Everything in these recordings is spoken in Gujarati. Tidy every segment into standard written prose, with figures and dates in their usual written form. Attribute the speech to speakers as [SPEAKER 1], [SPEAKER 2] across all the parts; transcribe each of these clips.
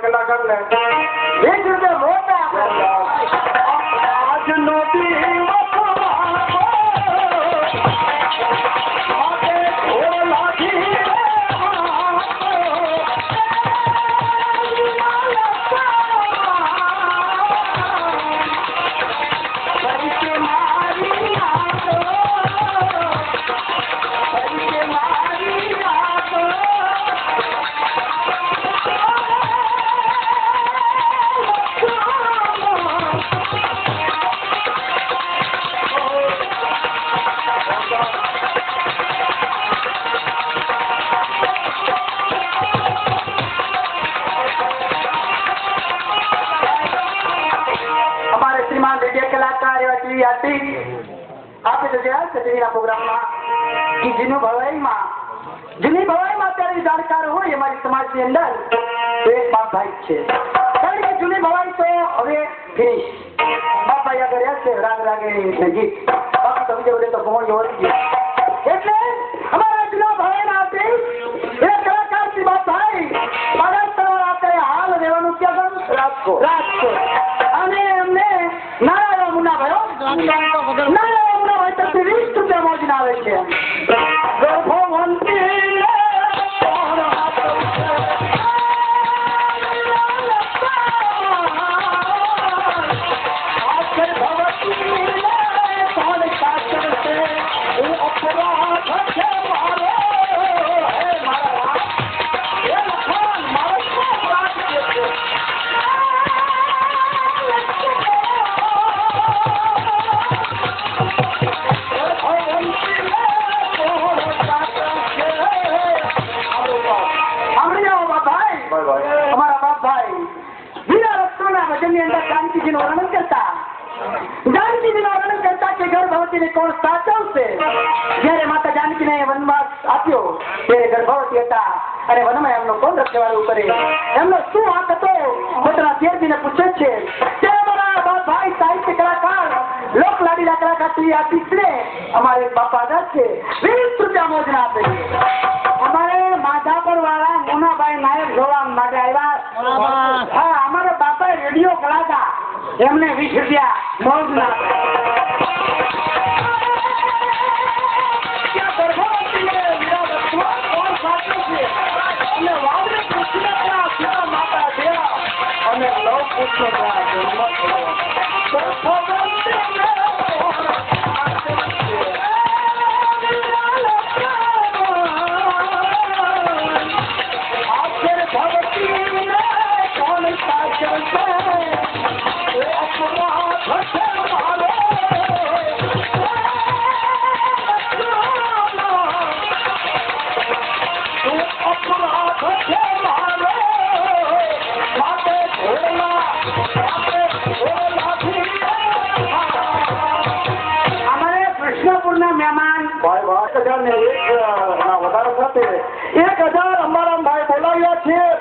[SPEAKER 1] કલાકાર ને એક રૂપિયા મોટા આજનો જાણકાર હોય અમારી સમાજ ની અંદર એક બાપ ભાઈ છે કારણ કે જૂની ભવાઈ તો હવે ફિનિશ બાપ ભાઈ આગળ છે રાગ રાગે ગીત બાકી તમે જે બોલે તો ફોન જોડી ગયો એટલે અમારા જૂના ભવાઈ ના આપે એ કલાકાર થી બાપ ભાઈ બાળક તમારા આપે હાલ રહેવાનું ક્યાં ગયું રાજકોટ અને એમને નારાયણ મુના ભાઈ નારાયણ મુના ભાઈ તો 20 રૂપિયા મોજ ના આવે છે કોણ સાચવશે જયારે માતા જાનકી ને વનવાસ આપ્યો ત્યારે ગર્ભવતી હતા અને વનમાં એમનો કોણ રખેવાળું કરે એમનો શું વાંક હતો પોતાના દેવજીને પૂછે છે ત્યારે મારા બાપ ભાઈ સાહિત્ય કલાકાર લોક લાડીલા કલાકાર શ્રી આશીષને અમારે બાપા આઝાદ છે 20 રૂપિયા મોજના આપે છે અમારે માધાપર વાળા મુનાભાઈ નાયક જોવા માટે આવ્યા હા અમારા બાપા રેડિયો કલાકાર એમને 20 રૂપિયા મોજના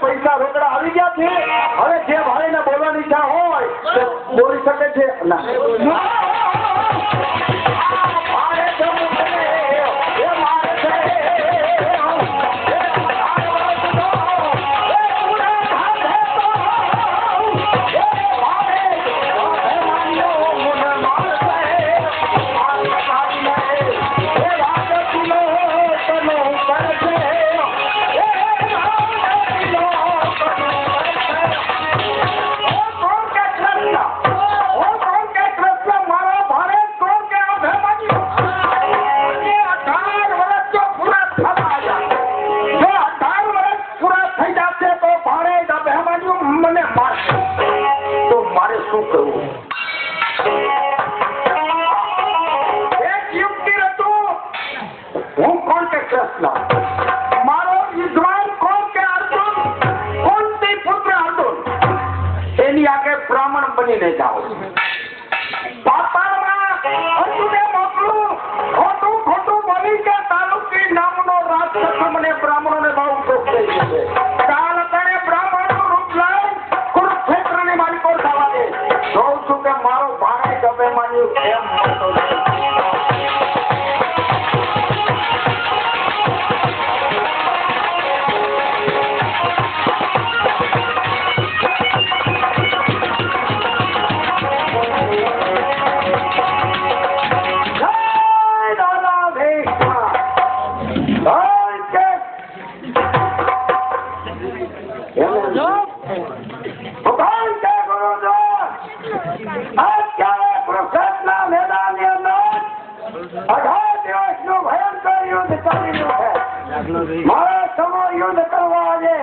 [SPEAKER 1] પૈસા રોકડા આવી ગયા છે હવે જે ભાઈ ને બોલવાની ઈચ્છા હોય તો બોલી શકે છે બ્રાહ્મણો ને બહુ શોખ થઈ ગયો છે કાલ અત્યારે બ્રાહ્મણ
[SPEAKER 2] અત્યારે કુરુક્ષેત્રના મેદાનની અંદર 18 દિવસનું ભયંકર યુદ્ધ ચાલી રહ્યું છે. મારા સમો યુદ્ધ કરવા આજે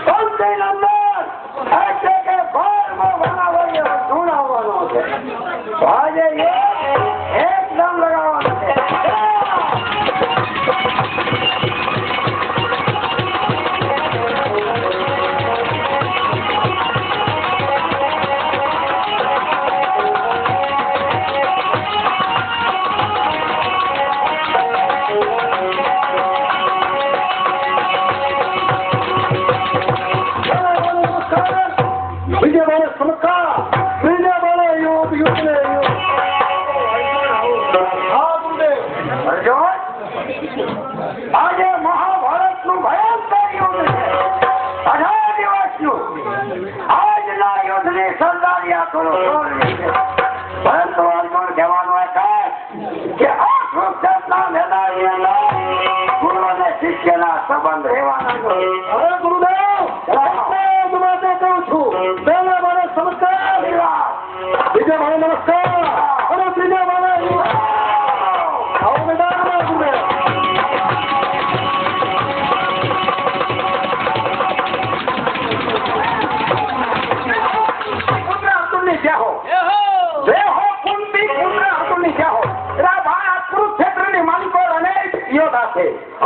[SPEAKER 2] પંચની અંદર એટલે કે 12મો બનાવવાનો જોડાવવાનો છે. આજે એકદમ લગાવવાનો છે. આજે મહાભારતનું ભયંકર યુદ્ધ છે. 18 દિવસનું. આજના યુદ્ધની સરદારી થોડું છોડવી છે. પરંતુ અર્જુન કહેવાનું કે આ કુરુક્ષેત્રના મેદાનની અંદર ગુરુ અને શિષ્યના સંબંધ રહેવાના છે.
[SPEAKER 1] હવે ગુરુદેવ માટે કહું છું, પહેલા મારે નમસ્કાર, બીજા મારે નમસ્કાર અને ત્રીજા મારે આવો મેદાનમાં ગુરુદેવ.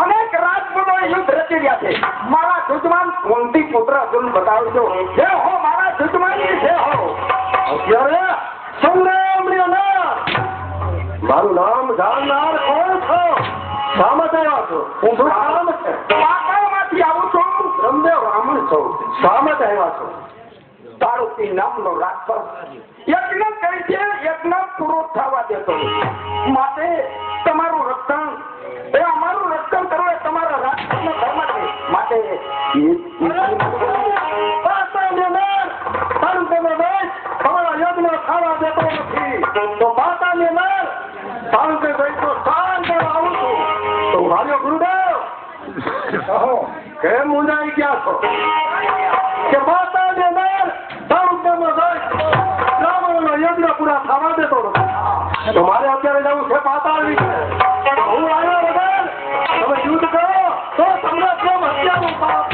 [SPEAKER 1] અનેક રાજપૂતો યુદ્ધ રચી રહ્યા છે. મારા જુજમાન કુંતી પુત્ર અર્જુન બતાવજો. જે હો મારા જુજમાની છે હો. અત્યારે સંગ્રામની અંદર મારું નામ જાણનાર કોણ છો? શા માટે આવ્યા છો? હું નામ છે પાતાળમાંથી આવું છું. રમદેવ બ્રાહ્મણ છું. શા માટે આવ્યા છો? તારુતી નામનો રાક્ષસ યજ્ઞ કરી છે. યજ્ઞ પૂરો થવા દેતો માટે તમારું રક્ષણ અમારું રક્ષણ કરવું એ તમારા રાષ્ટ્રનો ધર્મ છે. માટે તમારા યજ્ઞ ખાવા દેતો નથી. તો માતાની અંદર શાંતિ તો શાંત આવું છું. તો ભાઈઓ ગુરુદેવ કેમ મુંજાઈ ગયા છો કે માતાની અંદર બ્રાહ્મણોનો યજ્ઞ પૂરા થવા દેતો નથી? તો મારે અત્યારે જવું છે પાતાળની. હું આવ્યા વગર તમે યુદ્ધ કરો તો તમને કેમ હત્યાનું પાપ